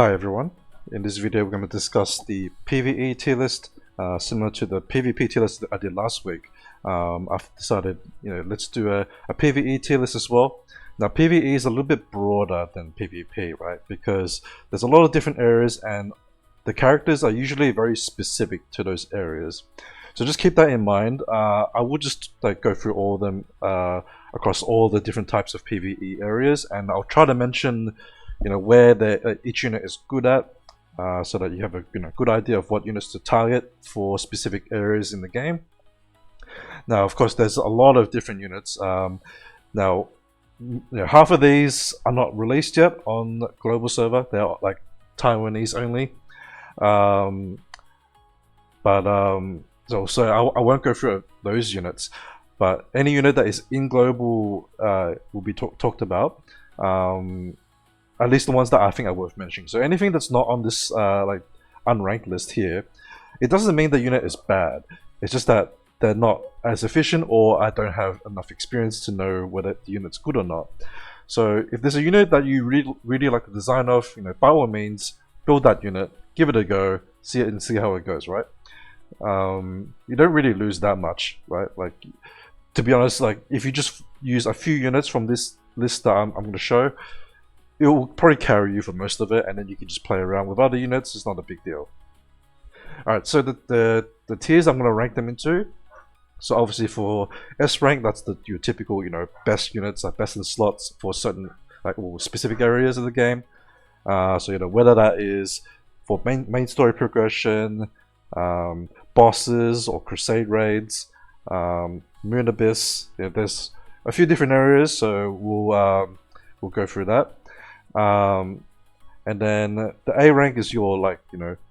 Hi everyone, in this video we're going to discuss the PVE tier list, similar to the PvP tier list that I did last week. I've decided, let's do a PVE tier list as well. Now PVE is a little bit broader than PvP, right? Because there's a lot of different areas and the characters are usually very specific to those areas. So just keep that in mind. I will just go through all of them across all the different types of PVE areas, and I'll try to mention where each unit is good at, so that you have a good idea of what units to target for specific areas in the game. Now, of course, there's a lot of different units. Now, half of these are not released yet on global server. They're like Taiwanese only. So I won't go through those units, but any unit that is in global will be talked about. At least the ones that I think are worth mentioning. So anything that's not on this unranked list here, it doesn't mean the unit is bad. It's just that they're not as efficient, or I don't have enough experience to know whether the unit's good or not. So if there's a unit that you really like the design of, by all means, build that unit, give it a go, see it and see how it goes, right? You don't really lose that much, right? Like, to be honest, like if you just use a few units from this list that I'm going to show, it will probably carry you for most of it, and then you can just play around with other units. It's not a big deal. Alright, so the tiers I'm going to rank them into. So obviously for S rank, that's your typical, best units, like best in slots for certain specific areas of the game. So whether that is for main story progression, bosses or crusade raids, Moon Abyss. There's a few different areas, so we'll go through that. And then the A rank is your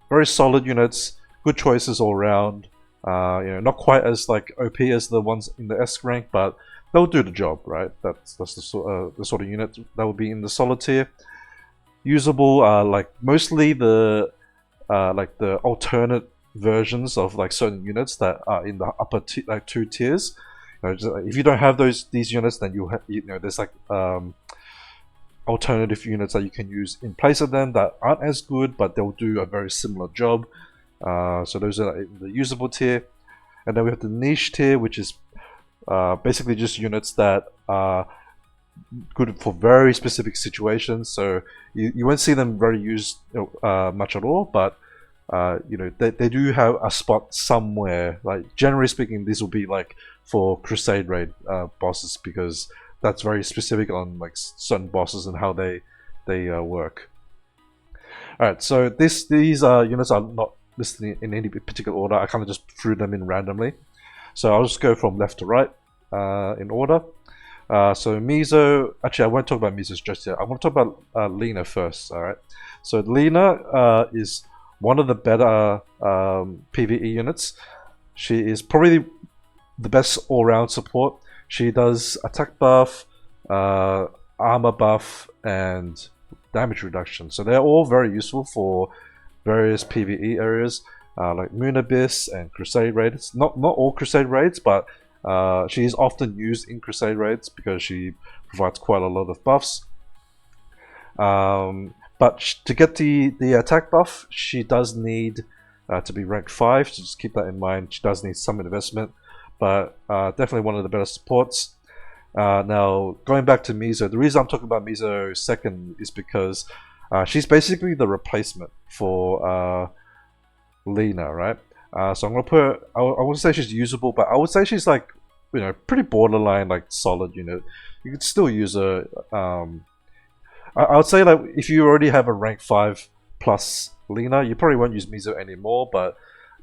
very solid units, good choices all around. Not quite as OP as the ones in the S rank, but they'll do the job, right? That's the sort of unit that will be in the solid tier. Usable, mostly the alternate versions of certain units that are in the upper two tiers. If you don't have these units, then there's alternative units that you can use in place of them that aren't as good, but they'll do a very similar job. So those are the usable tier. And then we have the niche tier, which is basically just units that are good for very specific situations. So you won't see them very used much at all, but they do have a spot somewhere. Like, generally speaking, these will be for crusade raid bosses, because that's very specific on certain bosses and how they work. Alright, so these units are not listed in any particular order. I kind of just threw them in randomly. So I'll just go from left to right in order. So Mizo, actually I won't talk about Mizo just yet. I want to talk about Lena first. Alright, so Lena is one of the better PvE units. She is probably the best all-round support. She does attack buff, armor buff, and damage reduction. So they're all very useful for various PvE areas, like Moon Abyss and Crusade Raids. Not all Crusade Raids, but she is often used in Crusade Raids because she provides quite a lot of buffs. But to get the attack buff, she does need to be rank 5, so just keep that in mind. She does need some investment, but definitely one of the better supports. Now, going back to Mizo, the reason I'm talking about Mizo second is because she's basically the replacement for Lena, right? So I'm gonna I wouldn't say she's usable, but I would say she's pretty borderline solid unit. You could still use her. I would say if you already have a rank 5 plus Lena, you probably won't use Mizo anymore, but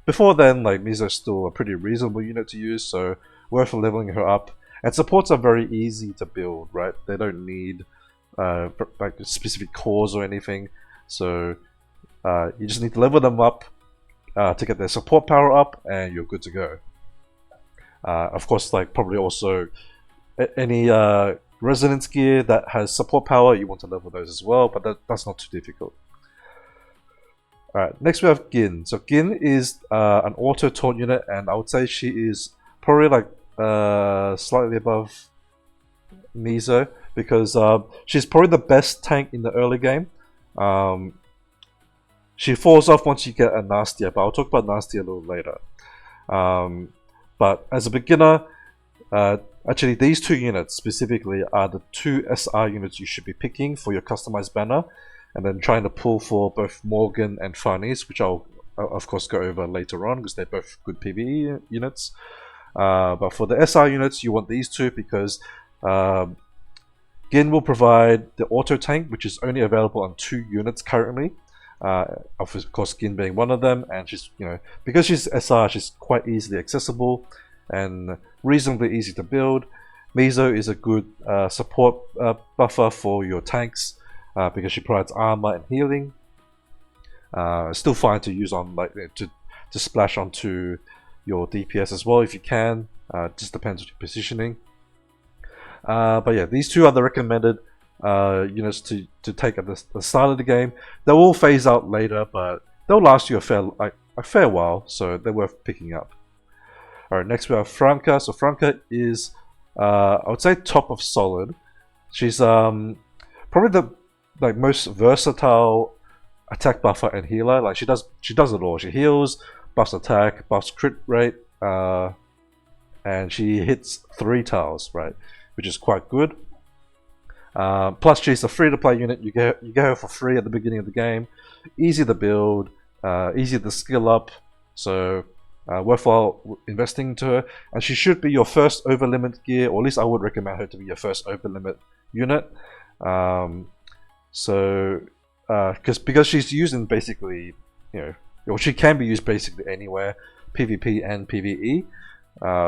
before then, Mizo's still a pretty reasonable unit to use, so worth leveling her up. And supports are very easy to build, right? They don't need specific cores or anything, so you just need to level them up to get their support power up, and you're good to go. Of course, probably also any resonance gear that has support power, you want to level those as well, but that's not too difficult. Alright, next we have Gin. So Gin is an auto taunt unit, and I would say she is probably slightly above Mizo, because she's probably the best tank in the early game. She falls off once you get a nastier, but I'll talk about nastier a little later. But as a beginner, actually these two units specifically are the two SR units you should be picking for your customized banner, and then trying to pull for both Morgan and Farnese, which I'll of course go over later on because they're both good PvE units. But for the SR units, you want these two because Gin will provide the auto tank, which is only available on 2 units currently. Of course, Gin being one of them, and she's, because she's SR, she's quite easily accessible and reasonably easy to build. Mizo is a good support buffer for your tanks because she provides armor and healing. Still fine to use on to splash onto your DPS as well if you can. Just depends on your positioning. But yeah, these two are the recommended units to take at the start of the game. They will phase out later, but they'll last you a fair while, so they're worth picking up. Alright, next we have Franca. So Franca is, I would say, top of solid. She's probably the most versatile attack buffer and healer. Like she does it all. She heals, buffs attack, buffs crit rate, and she hits 3 tiles, right, which is quite good. Plus she's a free-to-play unit. You get her for free at the beginning of the game. Easy to build, easy to skill up, so worthwhile investing into her. And she should be your first over limit gear, or at least I would recommend her to be your first over limit unit. Because she's used in basically, or she can be used basically anywhere, PvP and PvE.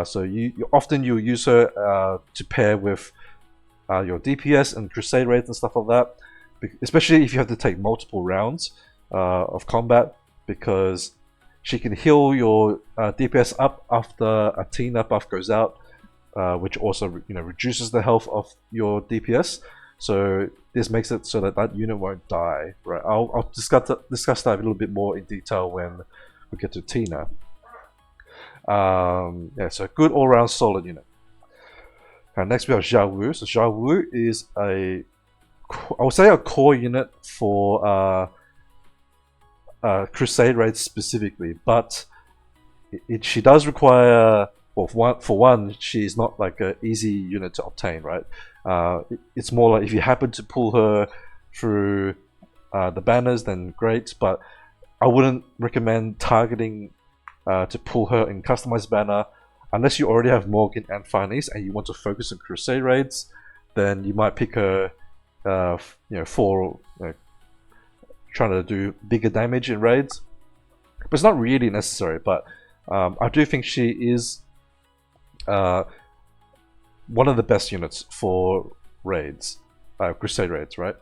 So you'll use her to pair with your DPS and crusade raids and stuff like that, especially if you have to take multiple rounds of combat, because she can heal your DPS up after a Tina buff goes out, which also reduces the health of your DPS. So this makes it so that unit won't die. Right? I'll discuss that a little bit more in detail when we get to Tina. Yeah, so good all-round solid unit. Next we have Xiao Wu. So Xiao Wu is I would say a core unit for crusade raids specifically, but she does require, well, for one, she's not like an easy unit to obtain, right? It's more like if you happen to pull her through the banners, then great, but I wouldn't recommend targeting to pull her in customized banner unless you already have Morgan and Farnese and you want to focus on crusade raids. Then you might pick her for trying to do bigger damage in raids, but it's not really necessary. But I do think she is one of the best units for raids, crusade raids, right?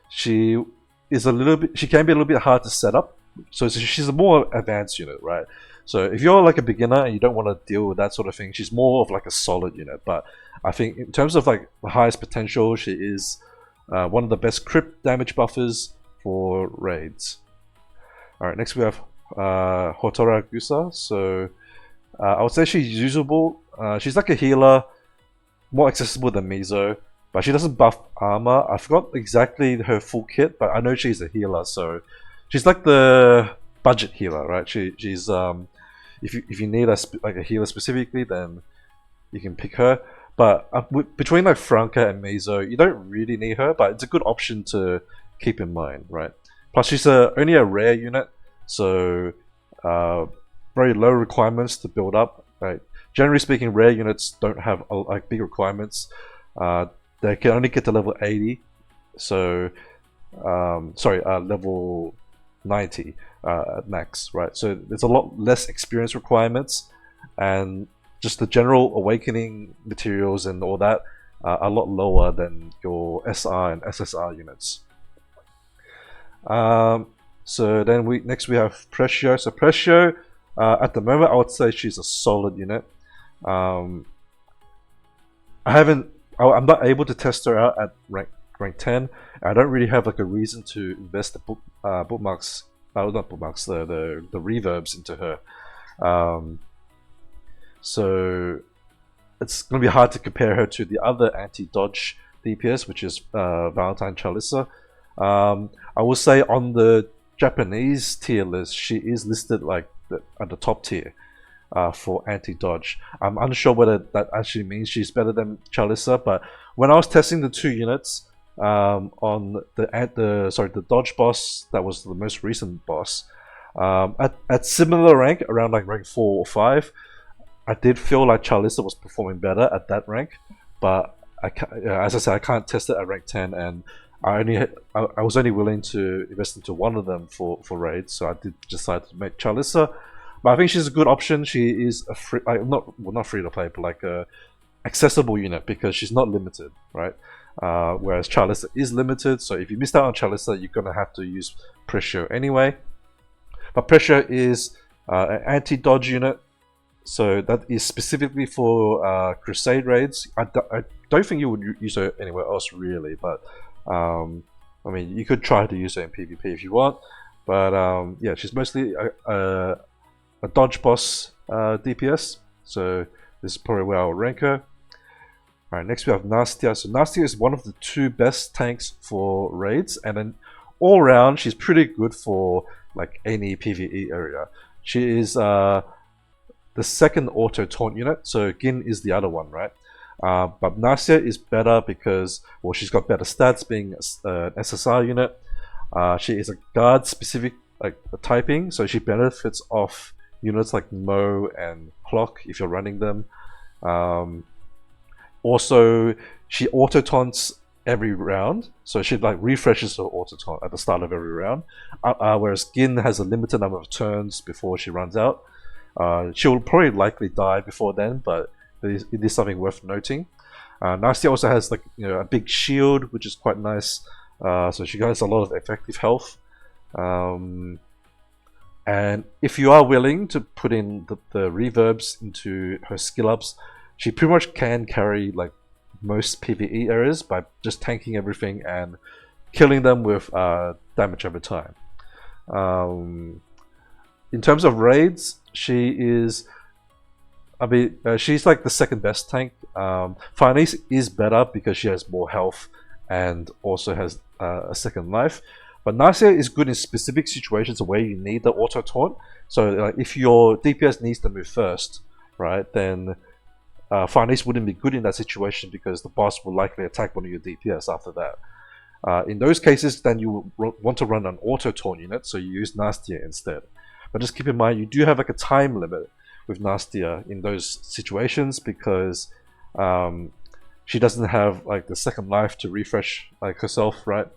She can be a little bit hard to set up, so she's a more advanced unit, right? So if you're like a beginner and you don't want to deal with that sort of thing, she's more of like a solid unit. But I think in terms of like the highest potential, she is one of the best crit damage buffers for raids. Alright, next we have Hotora Gusa. So I would say she's usable. She's like a healer, more accessible than Mizo, but she doesn't buff armor. I forgot exactly her full kit, but I know she's a healer, so she's like the budget healer, right? She's if you need a healer specifically, then you can pick her. But between like Franca and Mizo, you don't really need her, but it's a good option to keep in mind, right? Plus, she's only a rare unit, so very low requirements to build up. Right? Generally speaking, rare units don't have like big requirements. They can only get to level 80, so level 90 at max, right? So there's a lot less experience requirements, and just the general awakening materials and all that are a lot lower than your SR and SSR units. So then next we have Precio. So Precio, at the moment, I would say she's a solid unit. I'm not able to test her out at rank 10. I don't really have like a reason to invest the bookmarks, not bookmarks, the reverbs into her. So it's going to be hard to compare her to the other anti-dodge DPS, which is Valentine Chalissa. I will say on the Japanese tier list, she is listed like at the top tier for anti-dodge. I'm unsure whether that actually means she's better than Chalissa, but when I was testing the 2 units on the dodge boss, that was the most recent boss, at similar rank, around like rank 4 or 5, I did feel like Chalissa was performing better at that rank, but as I said, I can't test it at rank 10, and I was only willing to invest into one of them for raids, so I did decide to make Chalissa. But I think she's a good option. She is a free, not free to play, but like a accessible unit because she's not limited, right? Whereas Chalissa is limited, so if you missed out on Chalissa, you're gonna have to use Pressure anyway. But Pressure is an anti-dodge unit, so that is specifically for Crusade raids. I don't think you would use her anywhere else really, but I mean, you could try to use her in PvP if you want. But yeah, she's mostly a dodge boss DPS, so this is probably where I'll rank her. Alright, next we have Nastia. So Nastia is one of the 2 best tanks for raids, and then all around she's pretty good for like any PvE area. She is the second auto taunt unit, so Gin is the other one, right? But Nastia is better because, well, she's got better stats being an SSR unit. She is a guard specific typing, so she benefits off units like Mo and Clock if you're running them. Also, she auto taunts every round, so she like refreshes her auto taunt at the start of every round. Whereas Gin has a limited number of turns before she runs out. She'll probably likely die before then, but it is something worth noting. Nastia also has like a big shield, which is quite nice. So she has a lot of effective health. And if you are willing to put in the reverbs into her skill ups, she pretty much can carry like most PvE areas by just tanking everything and killing them with damage over time. In terms of raids, she is, she's like the second best tank. Farnese is better because she has more health and also has a second life. But Nastia is good in specific situations where you need the auto taunt. So if your DPS needs to move first, right, then Farnese wouldn't be good in that situation because the boss will likely attack one of your DPS after that. In those cases, then you want to run an auto taunt unit, so you use Nastia instead. But just keep in mind, you do have like a time limit with Nastia in those situations because she doesn't have like the second life to refresh like herself, right?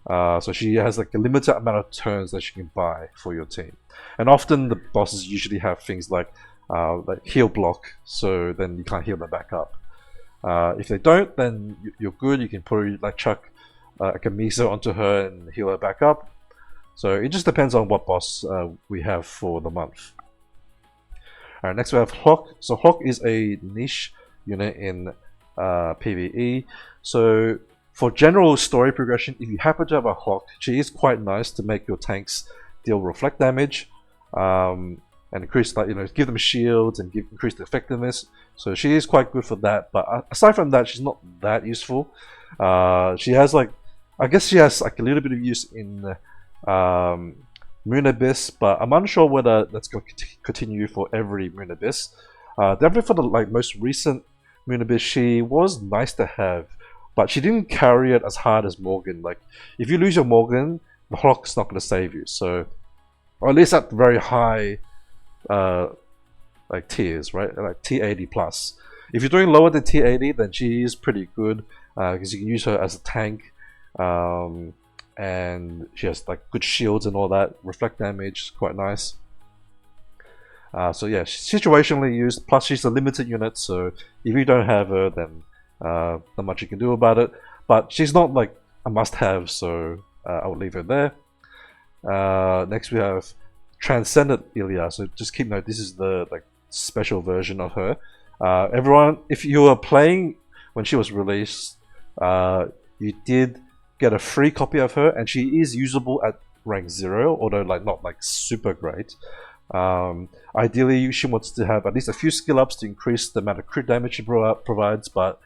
So she has like a limited amount of turns that she can buy for your team. And often the bosses usually have things like heal block, so then you can't heal them back up. If they don't, then you're good. You can probably like chuck like a Miso onto her and heal her back up. So it just depends on what boss we have for the month. Alright, next we have Hawk. So Hawk is a niche unit in PvE. So for general story progression, if you happen to have a Hawk, she is quite nice to make your tanks deal reflect damage and increase, like, give them shields and increase the effectiveness. So she is quite good for that. But aside from that, she's not that useful. She has like, I guess she has like a little bit of use in Moon Abyss, but I'm unsure whether that's going to continue for every Moon Abyss. Definitely for the most recent Moon Abyss, she was nice to have, but she didn't carry it as hard as Morgan. Like, if you lose your Morgan, the Hawk's not going to save you. So, or at least at very high like tiers, right? Like T80 plus. If you're doing lower than T80, then she is pretty good because you can use her as a tank. And she has like good shields and all that, reflect damage, quite nice. So yeah, situationally used, plus she's a limited unit, so if you don't have her, then not much you can do about it. But she's not like a must-have, so I would leave her there. Next we have Transcendent Ilya, so just keep note, this is the special version of her. Everyone, if you were playing when she was released, you did get a free copy of her, and she is usable at rank 0, although not super great. Ideally, she wants to have at least a few skill ups to increase the amount of crit damage she provides, but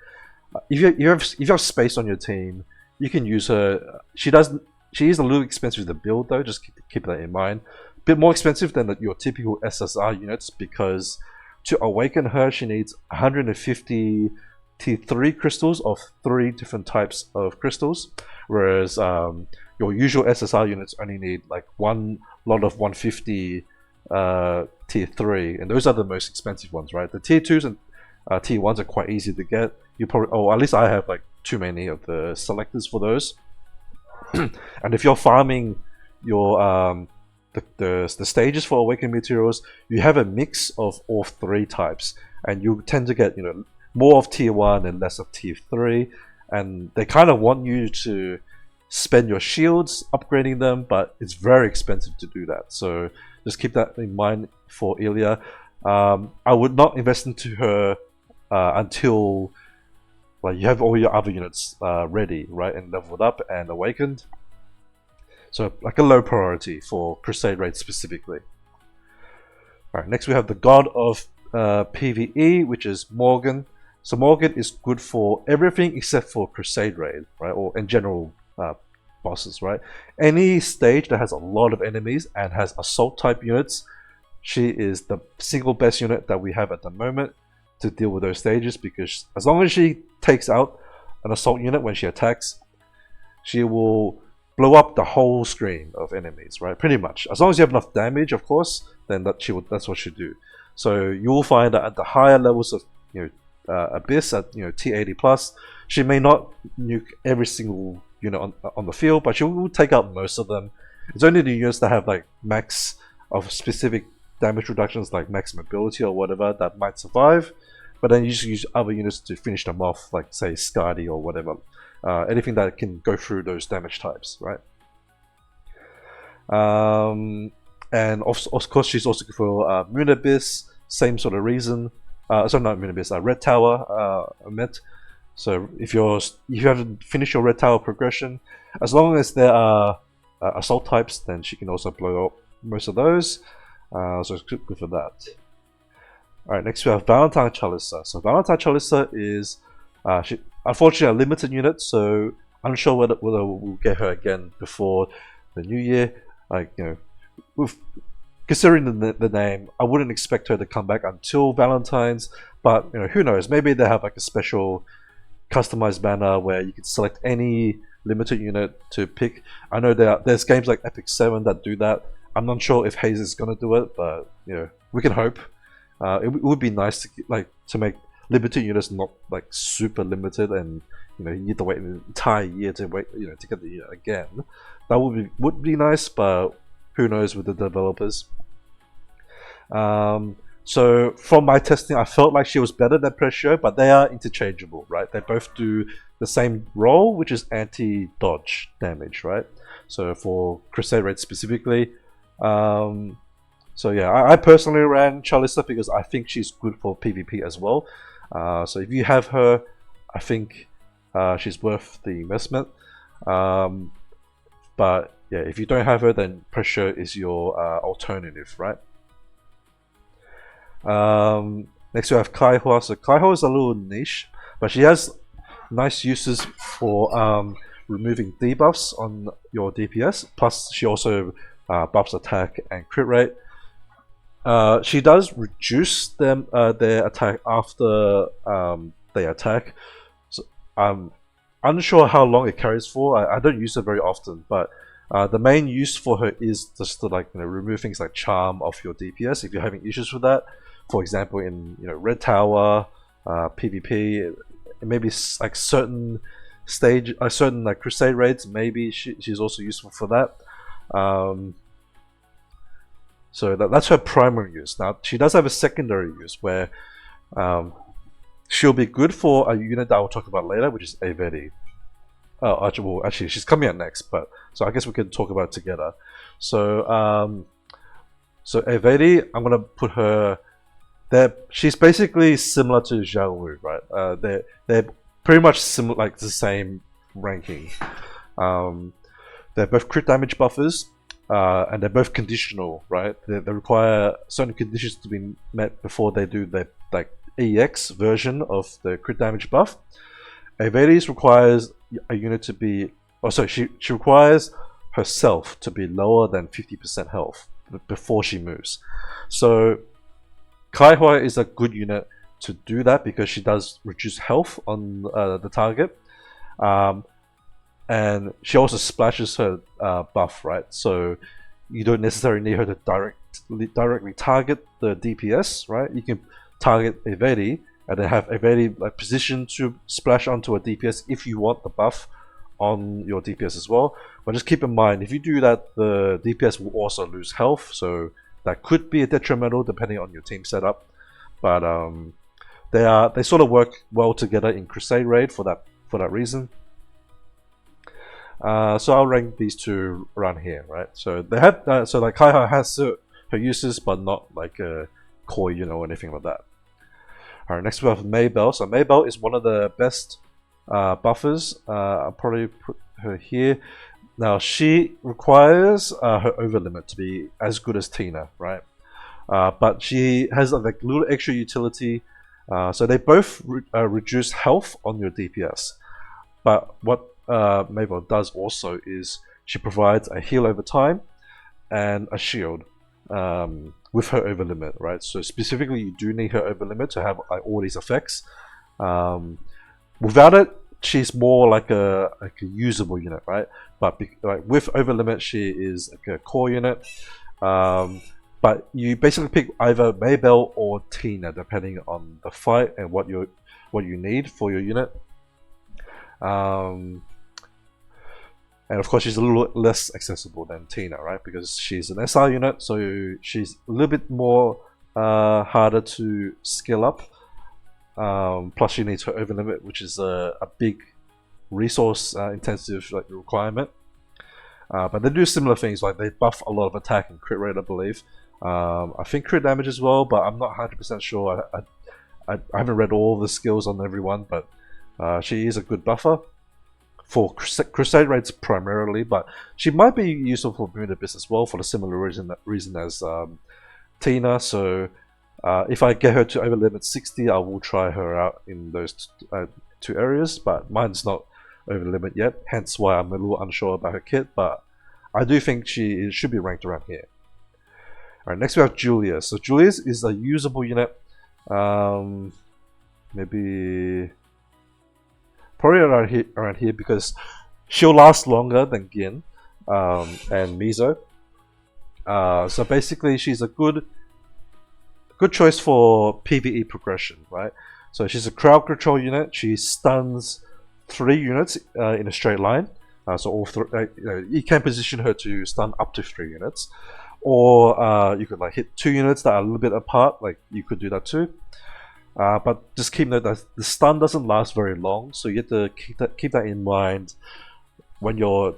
if you have space on your team, you can use her. She doesn't. She is a little expensive to build though. Just keep that in mind. A bit more expensive than your typical SSR units because to awaken her, she needs 150 T3 crystals of 3 different types of crystals, whereas your usual SSR units only need like one lot of 150 T3, and those are the most expensive ones, right? The Tier 2s and T1s are quite easy to get. You probably, oh, at least I have like too many of the selectors for those. And if you're farming your the stages for awakened materials, you have a mix of all 3 types, and you tend to get, you know, more of Tier 1 and less of Tier 3, and they kind of want you to spend your shields upgrading them, but it's very expensive to do that, so just keep that in mind for Ilya. I would not invest into her until like you have all your other units ready, right, and leveled up and awakened. So like a low priority for Crusade raids specifically. Alright, next we have the God of PVE, which is Morgan. So Morgan is good for everything except for Crusade raid, right, or in general bosses, right? Any stage that has a lot of enemies and has assault type units, she is the single best unit that we have at the moment to deal with those stages, because as long as she takes out an assault unit when she attacks, she will blow up the whole screen of enemies, right? Pretty much. As long as you have enough damage, of course, then that's what she'll do. So you will find that at the higher levels of, you know, Abyss at, you know, T80 plus, she may not nuke every single unit on the field, but she will take out most of them. It's only the units that have like max of specific damage reductions, like max mobility or whatever, that might survive. But then you just use other units to finish them off, like say Skadi or whatever. Anything that can go through those damage types, right? And of course she's also good for Moon Abyss, same sort of reason. Sorry, not Moon Abyss, Red Tower, So if you haven't finished your Red Tower progression, as long as there are assault types, then she can also blow up most of those. So it's good for that. Alright, next we have Valentine Chalisa. So Valentine Chalisa is unfortunately a limited unit, so I'm not sure whether we'll get her again before the new year. Like, you know, considering the name, I wouldn't expect her to come back until Valentine's, but you know, who knows? Maybe they have like a special customized banner where you can select any limited unit to pick. I know there's games like Epic 7 that do that. I'm not sure if Haze is gonna do it, but you know, we can hope. It would be nice to make limited units not like super limited, and you know, you need to wait an entire year to wait, you know, to get the unit again. That would be nice, but who knows with the developers. So from my testing, I felt like she was better than Pressure, but they are interchangeable, right? They both do the same role, which is anti-dodge damage, right? So for Crusade Raid specifically. So yeah, I personally ran Chalisa because I think she's good for PvP as well. So if you have her, I think she's worth the investment. But yeah, if you don't have her, then Pressure is your alternative, right? Next we have Kaihua. So Kaihua is a little niche, but she has nice uses for removing debuffs on your DPS. Plus, she also buffs attack and crit rate. She does reduce them their attack after they attack. So I'm unsure how long it carries for. I don't use it very often, but the main use for her is just to, like, you know, remove things like charm off your DPS if you're having issues with that. For example, in, you know, Red Tower, PvP, maybe like certain like Crusade raids, maybe she's also useful for that. So that's her primary use. Now she does have a secondary use where she'll be good for a unit that I'll talk about later, which is Avedi. Oh, actually, she's coming out next, but so I guess we can talk about it together. So so Avedi, I'm gonna put her. She's basically similar to Zhao Wu, right? They're pretty much similar, like the same ranking. They're both crit damage buffers, and they're both conditional, right? They require certain conditions to be met before they do their like EX version of the crit damage buff. Avedi's requires a unit to be Oh, sorry, she requires herself to be lower than 50% health before she moves. So Kaihua is a good unit to do that because she does reduce health on the target. And she also splashes her buff, right? So you don't necessarily need her to directly target the DPS, right? You can target Evedi and then have Evedi like position to splash onto a DPS if you want the buff on your DPS as well. But just keep in mind, if you do that, the DPS will also lose health, so that could be a detrimental depending on your team setup. But they sort of work well together in Crusade Raid for that reason. So I'll rank these two around here, right? So they have so like Kaiha has her uses, but not like a core unit or anything like that. Alright, next we have Maybell. So Maybell is one of the best buffers. I'll probably put her here. Now she requires her overlimit to be as good as Tina, right? But she has like a little extra utility. So they both reduce health on your DPS. But what Maybell does also is she provides a heal over time and a shield with her overlimit, right? So specifically, you do need her overlimit to have all these effects. Without it, she's more like a usable unit, right? But like with overlimit, she is like a core unit. But you basically pick either Maybell or Tina depending on the fight and what you need for your unit. And of course, she's a little less accessible than Tina, right? Because she's an SR unit, so she's a little bit more harder to skill up. Plus, she needs her overlimit, which is a big resource intensive requirement. But they do similar things, like they buff a lot of attack and crit rate, I believe. I think crit damage as well, but I'm not 100% sure. I haven't read all the skills on everyone, but she is a good buffer for Crusade Raids primarily, but she might be useful for Munibis as well for the similar reason as Tina. So if I get her to overlimit 60, I will try her out in those two areas, but mine's not overlimit yet, hence why I'm a little unsure about her kit, but I do think she should be ranked around here. Alright, next we have Julius. So Julius is a usable unit, maybe probably around here because she'll last longer than Gin and Mizo. So basically, she's a good choice for PVE progression, right? So she's a crowd control unit. She stuns 3 units in a straight line. So all you can position her to stun up to 3 units, or you could like hit 2 units that are a little bit apart. Like you could do that too. But just keep note that the stun doesn't last very long, so you have to keep that in mind when you're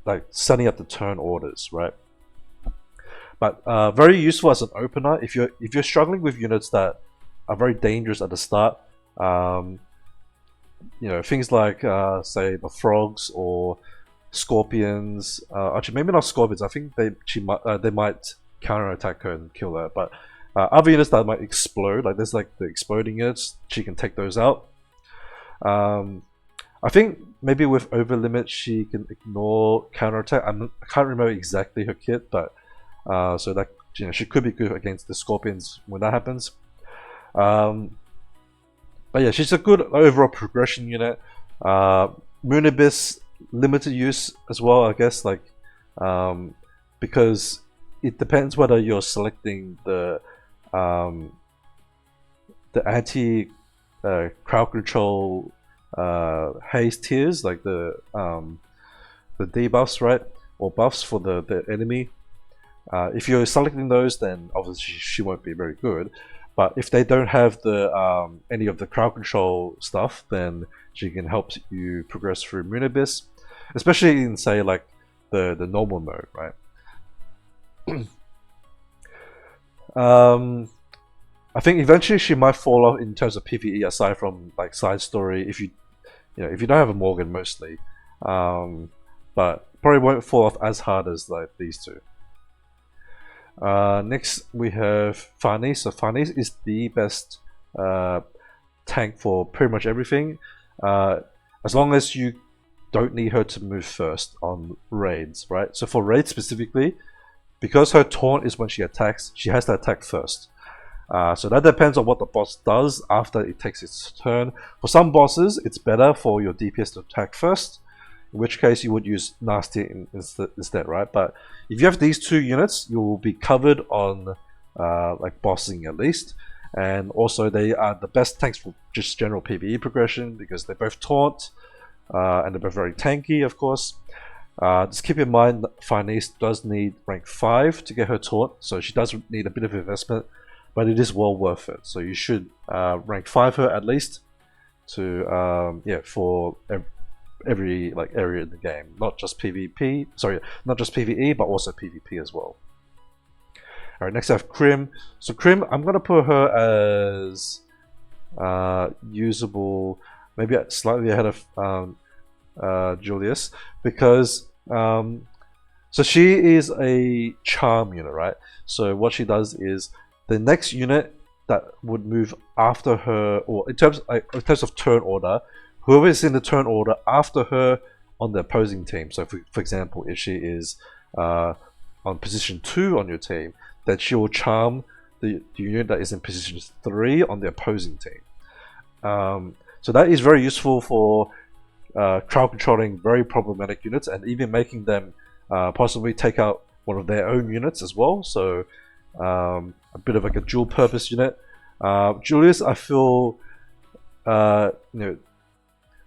like setting up the turn orders, right? But very useful as an opener if you're struggling with units that are very dangerous at the start. You know, things like say the frogs or scorpions. Actually, maybe not scorpions. I think they might counterattack her and kill her, but other units that might explode, like there's like the exploding units, she can take those out. I think maybe with overlimit she can ignore counterattack. I can't remember exactly her kit, but so that she could be good against the scorpions when that happens. But yeah, she's a good overall progression unit. Munibis limited use as well, I guess, like because it depends whether you're selecting the anti crowd control haze tiers, like the debuffs, right, or buffs for the enemy. If you're selecting those, then obviously she won't be very good. But if they don't have the any of the crowd control stuff, then she can help you progress through Munibis, especially in say like the normal mode, right? I think eventually she might fall off in terms of PVE, aside from like side story. If you don't have a Morgan mostly, but probably won't fall off as hard as like these two. Next we have Farnese. So Farnese is the best tank for pretty much everything. As long as you don't need her to move first on raids, right? So for raids specifically, because her taunt is when she attacks, she has to attack first. So that depends on what the boss does after it takes its turn. For some bosses, it's better for your DPS to attack first, in which case you would use Nasty instead, right? But if you have these two units, you will be covered on like bossing at least. And also they are the best tanks for just general PvE progression because they both taunt and they're both very tanky, of course. Just keep in mind that Finesse does need rank 5 to get her taunt, so she does need a bit of investment, but it is well worth it. So you should rank 5 her at least to for every like area in the game, not just PvP. Sorry, not just PvE, but also PvP as well. All right, next I have Krim. So Krim, I'm gonna put her as usable, maybe slightly ahead of Julius, because so she is a charm unit, right? So what she does is the next unit that would move after her, or in terms of turn order, whoever is in the turn order after her on the opposing team. So for example, if she is on position 2 on your team, then she will charm the unit that is in position 3 on the opposing team. So that is very useful for crowd controlling very problematic units and even making them possibly take out one of their own units as well. So a bit of like a dual purpose unit. Julius, I feel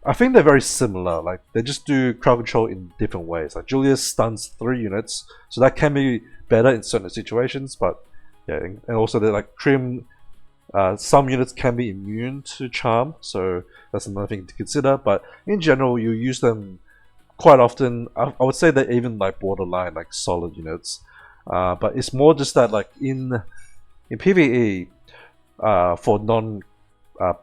I think they're very similar. Like they just do crowd control in different ways. Like Julius stuns 3 units, so that can be better in certain situations. But yeah, and also they're like Krim. Some units can be immune to charm, so that's another thing to consider. But in general, you use them quite often. I would say they're even like borderline, like solid units. But it's more just that like in PVE for non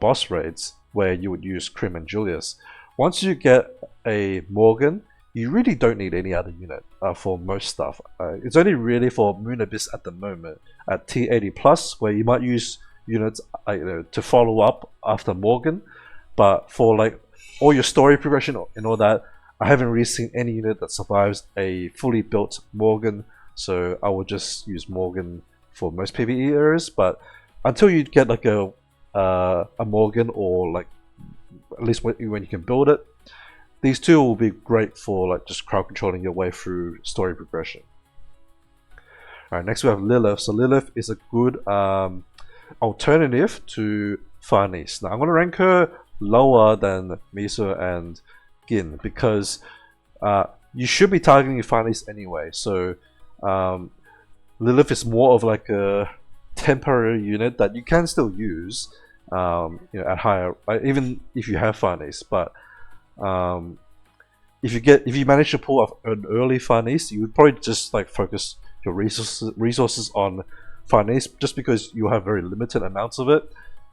boss raids where you would use Krim and Julius, once you get a Morgan, you really don't need any other unit for most stuff. It's only really for Moon Abyss at the moment at T80 plus where you might use units to follow up after Morgan, but for like all your story progression and all that, I haven't really seen any unit that survives a fully built Morgan, so I will just use Morgan for most PvE areas. But until you get like a Morgan, or like at least when you can build it, these two will be great for like just crowd controlling your way through story progression. Alright, next we have Lilith. So Lilith is a good alternative to Farnese. Now I'm going to rank her lower than Miso and Gin because you should be targeting Farnese anyway. So Lilith is more of like a temporary unit that you can still use at higher, even if you have Farnese. But if you manage to pull off an early Farnese, you would probably just like focus your resources on Farnese, just because you have very limited amounts of it,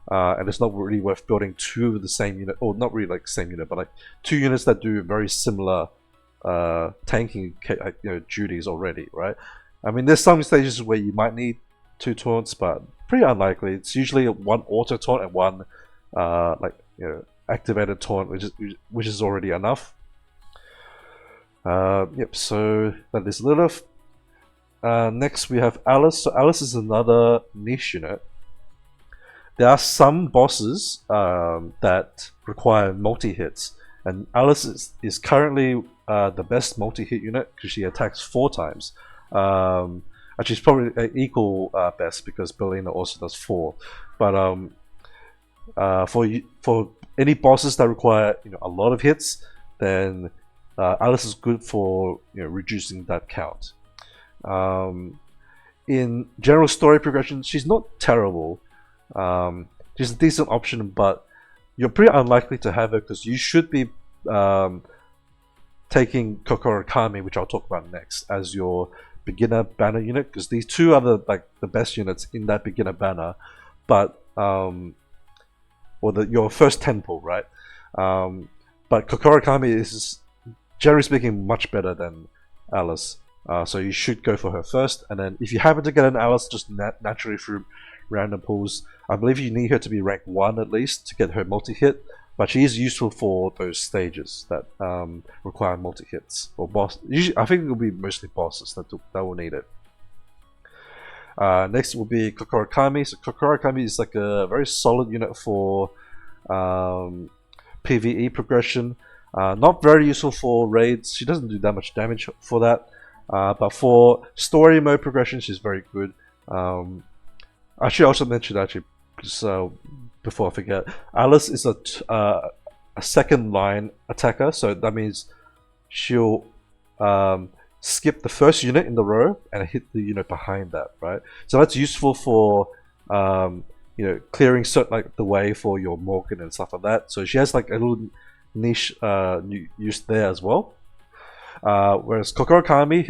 and it's not really worth building 2 of the same unit, or not really like same unit, but like 2 units that do very similar tanking duties already, right? I mean, there's some stages where you might need 2 taunts, but pretty unlikely. It's usually 1 auto taunt and 1 activated taunt, which is already enough. Yep. So that is Lilith. Next we have Alice. So Alice is another niche unit. There are some bosses that require multi-hits, and Alice is currently the best multi-hit unit because she attacks 4 times. Actually, it's probably equal best because Belina also does 4. But for any bosses that require a lot of hits, then Alice is good for reducing that count. In general story progression, she's not terrible. She's a decent option, but you're pretty unlikely to have her because you should be taking Kokoro Kami, which I'll talk about next, as your beginner banner unit, because these 2 are the best units in that beginner banner, but your first temple, right? But Kokoro Kami is, generally speaking, much better than Alice. So you should go for her first, and then if you happen to get an Alice just naturally through random pulls, I believe you need her to be rank 1 at least to get her multi-hit. but she is useful for those stages that require multi-hits or boss. Usually, I think it will be mostly bosses that will need it. Next will be Kokoro Kami. So Kokoro Kami is like a very solid unit for PVE progression. Not very useful for raids. She doesn't do that much damage for that. But for story mode progression, she's very good. I should also mention actually, just, before I forget, Alice is a second line attacker, so that means she'll skip the first unit in the row and hit the unit behind that, right? So that's useful for clearing like the way for your Morgan and stuff like that. So she has like a little niche use there as well. Whereas Kokoro Kami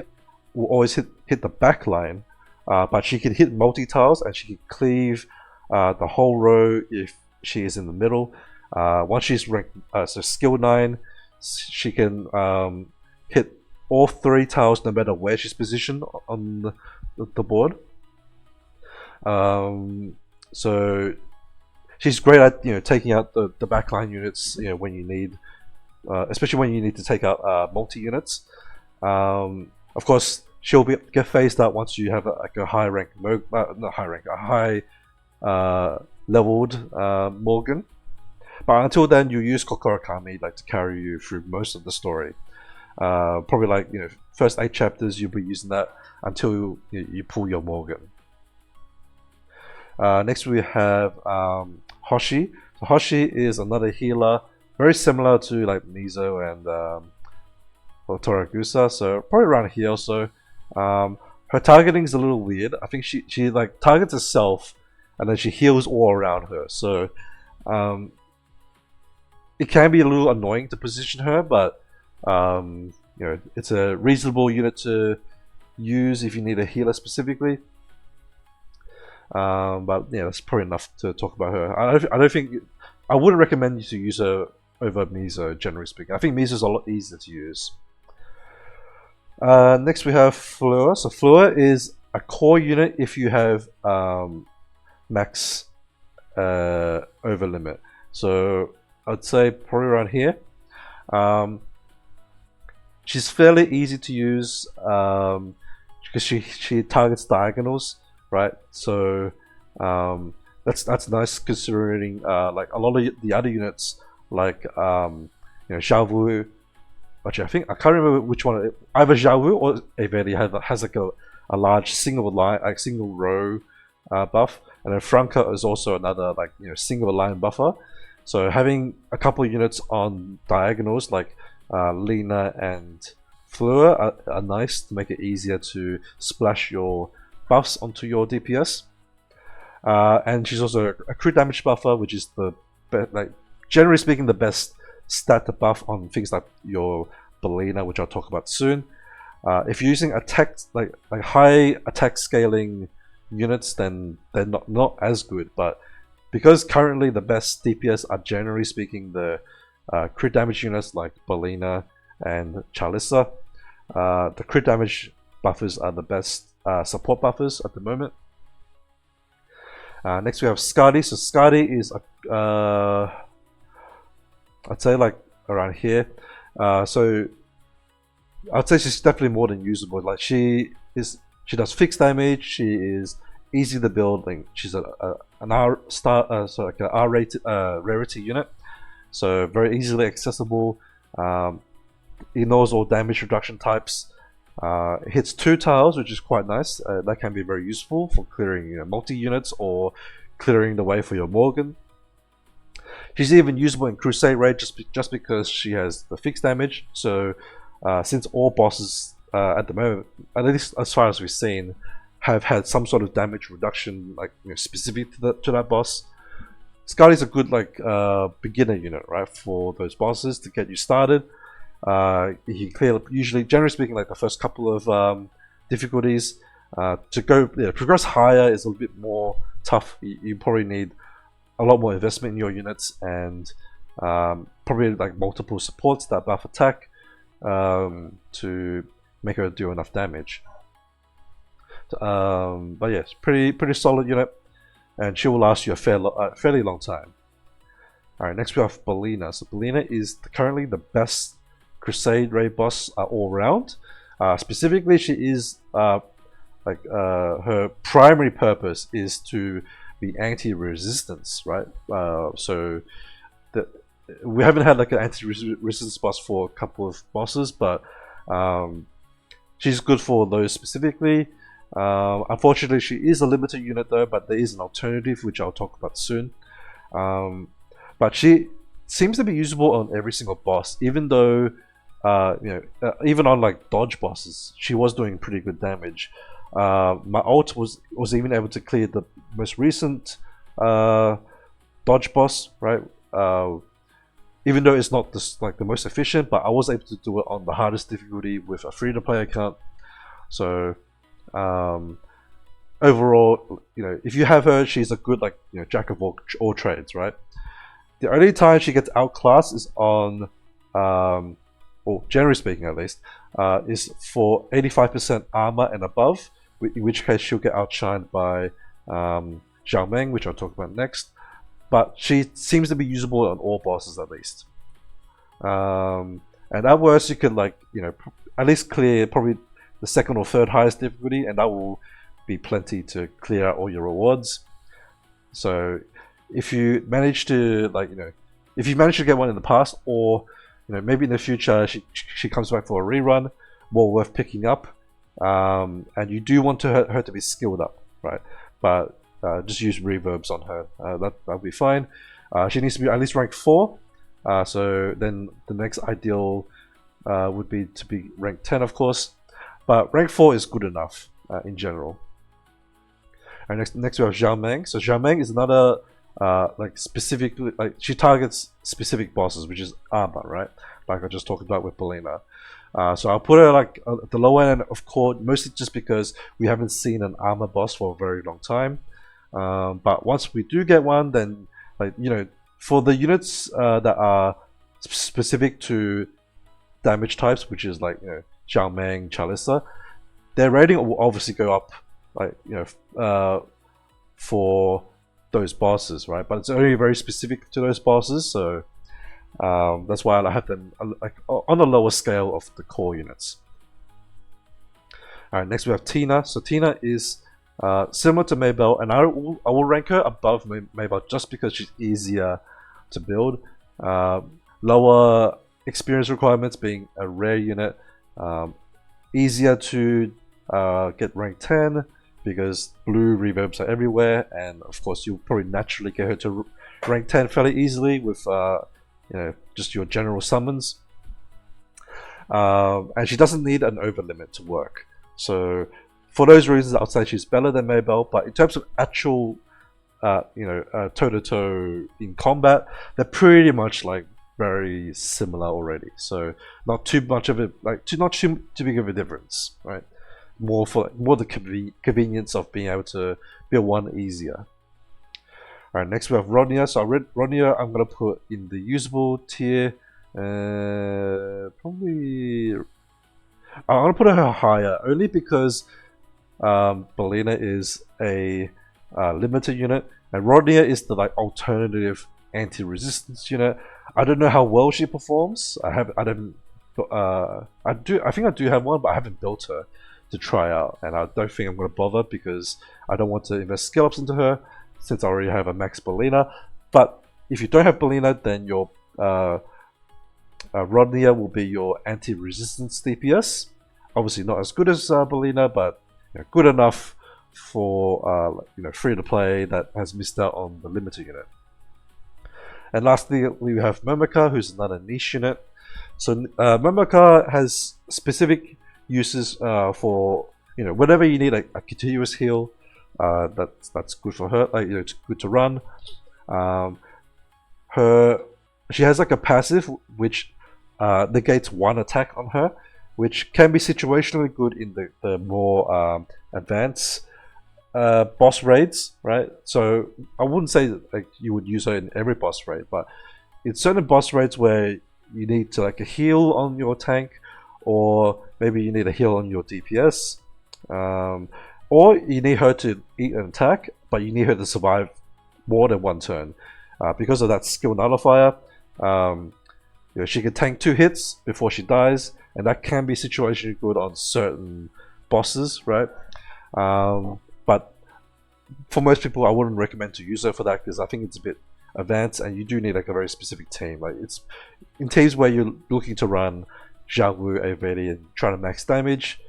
will always hit the back line, but she can hit multi-tiles and she can cleave the whole row if she is in the middle. Once she's ranked so skill 9, she can hit all 3 tiles no matter where she's positioned on the board. So she's great at taking out the backline units when you need, especially when you need to take out multi units. Of course, she'll get phased out once you have a high rank, not high rank, a high leveled Morgan. But until then, you use Kokoro Kami to carry you through most of the story. Probably first 8 chapters you'll be using that until you pull your Morgan. Next we have Hoshi. So Hoshi is another healer, very similar to Mizo and Toragusa, so probably around here also. Her targeting is a little weird. I think she targets herself and then she heals all around her. So it can be a little annoying to position her, but it's a reasonable unit to use if you need a healer specifically. But yeah, that's probably enough to talk about her. I don't think I wouldn't recommend you to use her over Mizo, generally speaking. I think Mizo is a lot easier to use. Next we have Fleur. So Fleur is a core unit if you have max over limit. So I'd say probably around here. She's fairly easy to use because she targets diagonals, right? So that's nice considering like a lot of the other units like Xiaowu. Actually, I can't remember which one. Either Xiaowu or Eveli has like a large single line, like single row buff, and then Franca is also another single line buffer. So having a couple of units on diagonals like Lina and Fleur are nice to make it easier to splash your buffs onto your DPS. And she's also a crit damage buffer, which is generally speaking the best stat to buff on things like your Belina, which I'll talk about soon. If you're using attack like high attack scaling units, then they're not as good. But because currently the best DPS are generally speaking the crit damage units like Belina and Chalissa, the crit damage buffers are the best support buffers at the moment. Next we have Skadi. So Skadi is I'd say around here. So I'd say she's definitely more than usable. She does fixed damage. She is easy to build. She's an R star, so like an R rated rarity unit. So very easily accessible. Ignores all damage reduction types. Hits 2 tiles, which is quite nice. That can be very useful for clearing multi units or clearing the way for your Morgan. She's even usable in Crusade Raid just because she has the fixed damage. So since all bosses at the moment, at least as far as we've seen, have had some sort of damage reduction specific to that boss, Skadi is a good beginner unit, right, for those bosses to get you started. You clear usually, generally speaking, the first couple of difficulties. To go progress higher is a little bit more tough. You probably need a lot more investment in your units and probably multiple supports that buff attack to make her do enough damage. But yes, pretty solid unit, and she will last you a fairly long time. Alright, next we have Belina. So Belina is currently the best Crusade raid boss all around. Specifically, she is her primary purpose is to be anti-resistance, right? So we haven't had like an anti-resistance boss for a couple of bosses, but she's good for those specifically. Unfortunately, she is a limited unit though, but there is an alternative which I'll talk about soon. But she seems to be usable on every single boss, even though even on like dodge bosses, she was doing pretty good damage. My ult was even able to clear the most recent dodge boss, right? Even though it's not the most efficient, but I was able to do it on the hardest difficulty with a free-to-play account. So overall, if you have her, she's a good jack of all trades, right? The only time she gets outclassed is on, or generally speaking at least, is for 85% armor and above, in which case she'll get outshined by Zhao Meng, which I'll talk about next. But she seems to be usable on all bosses at least. And at worst, you could at least clear probably the second or third highest difficulty, and that will be plenty to clear out all your rewards. So if you manage to if you manage to get one in the past, or maybe in the future she comes back for a rerun, more worth picking up. And you do want her to be skilled up, right? But just use reverbs on her. That'll be fine. She needs to be at least rank 4. So then the next ideal would be to be rank 10, of course. But rank 4 is good enough in general. And next we have Zhao Meng. So Zhao Meng is another specifically she targets specific bosses, which is armor, right? Like I just talked about with Belina. So I'll put her at the lower end of chord, mostly just because we haven't seen an armor boss for a very long time. But once we do get one, then for the units that are specific to damage types, which is Zhao Meng, Chalissa, their rating will obviously go up for those bosses, right? But it's only very specific to those bosses, so that's why I have them on a lower scale of the core units. Alright, next we have Tina. So Tina is similar to Maybell, and I will rank her above Maybell just because she's easier to build. Lower experience requirements, being a rare unit. Easier to get rank 10 because blue reverbs are everywhere, and of course you'll probably naturally get her to rank 10 fairly easily with just your general summons. And she doesn't need an over limit to work. So for those reasons, I'd say she's better than Maybell. But in terms of actual, toe-to-toe in combat, they're pretty much very similar already. So not too much of it, not too big of a difference, right? More the convenience of being able to build one easier. Alright, next we have Rodnia. So Rodnia I'm going to put in the usable tier. Probably I'm going to put her higher, only because Belina is a limited unit, and Rodnia is the alternative anti-resistance unit. I don't know how well she performs. I think I do have one, but I haven't built her to try out, and I don't think I'm going to bother because I don't want to invest skill ups into her since I already have a max Belina. But if you don't have Belina, then your Rodnia will be your anti-resistance DPS. Obviously not as good as Belina, but good enough for free to play that has missed out on the limited unit. And lastly, we have Momika, who's another niche unit. So Momika has specific uses for whenever you need a continuous heal. That's good for her. It's good to run. She has a passive which negates one attack on her, which can be situationally good in the more advanced boss raids, right? So I wouldn't say that you would use her in every boss raid, but in certain boss raids where you need to a heal on your tank, or maybe you need a heal on your DPS, or you need her to eat an attack, but you need her to survive more than one turn. because of that skill nullifier. You know, she can tank 2 hits before she dies, and that can be situationally good on certain bosses, right? But for most people, I wouldn't recommend to use her for that because I think it's a bit advanced, and you do need like a very specific team. Like it's in teams where you're looking to run Zhao Wu, Avedi, and trying to max damage.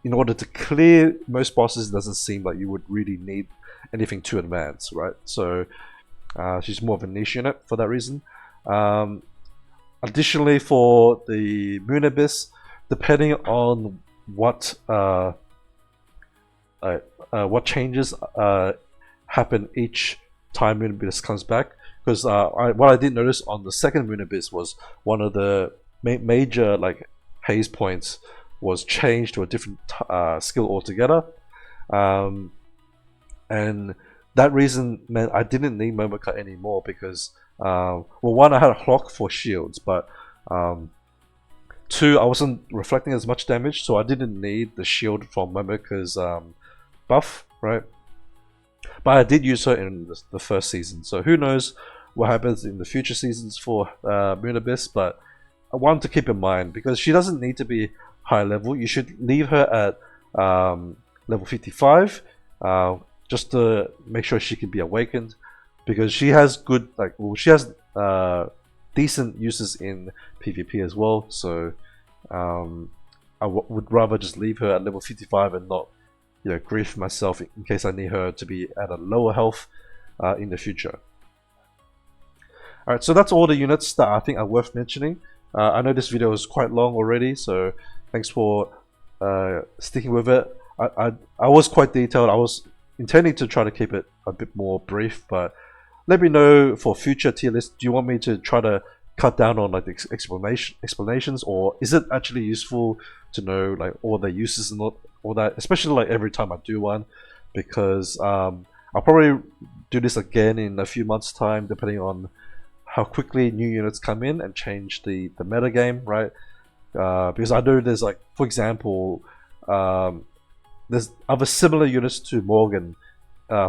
In order to clear most bosses, it doesn't seem like you would really need anything too advanced, right? So she's more of a niche unit for that reason. Additionally, for the Moon Abyss, depending on what changes happen each time Moon Abyss comes back, because what I did notice on the second Moon Abyss was one of the major like haze points was changed to a different skill altogether, and that reason meant I didn't need Moment Cut anymore because well, one, I had a clock for shields, but 2, I wasn't reflecting as much damage, so I didn't need the shield from Momika's buff, right? But I did use her in the first season, so who knows what happens in the future seasons for Moon Abyss, but I want to keep in mind, because she doesn't need to be high level. You should leave her at level 55, just to make sure she can be awakened, because she has good, like, well, she has decent uses in PvP as well, so I would rather just leave her at level 55 and not, you know, grief myself in case I need her to be at a lower health in the future. Alright, so that's all the units that I think are worth mentioning. I know this video is quite long already, so thanks for sticking with it. I was quite detailed. I was intending to try to keep it a bit more brief, but let me know for future tier lists. Do you want me to try to cut down on like the explanations, or is it actually useful to know like all the uses and all that, especially like every time I do one, because I'll probably do this again in a few months' time, depending on how quickly new units come in and change the meta game, right? Because I know there's like, for example, there's other similar units to Morgan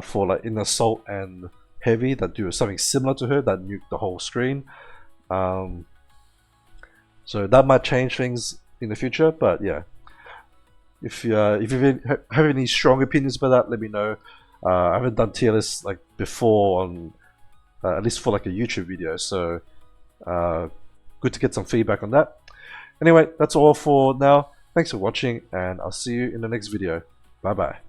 for like in assault and heavy that do something similar to her that nuke the whole screen. So that might change things in the future, but yeah. If you have any strong opinions about that, let me know. I haven't done tier lists like before on at least for like a YouTube video, so good to get some feedback on that. Anyway, that's all for now. Thanks for watching, and I'll see you in the next video. Bye bye.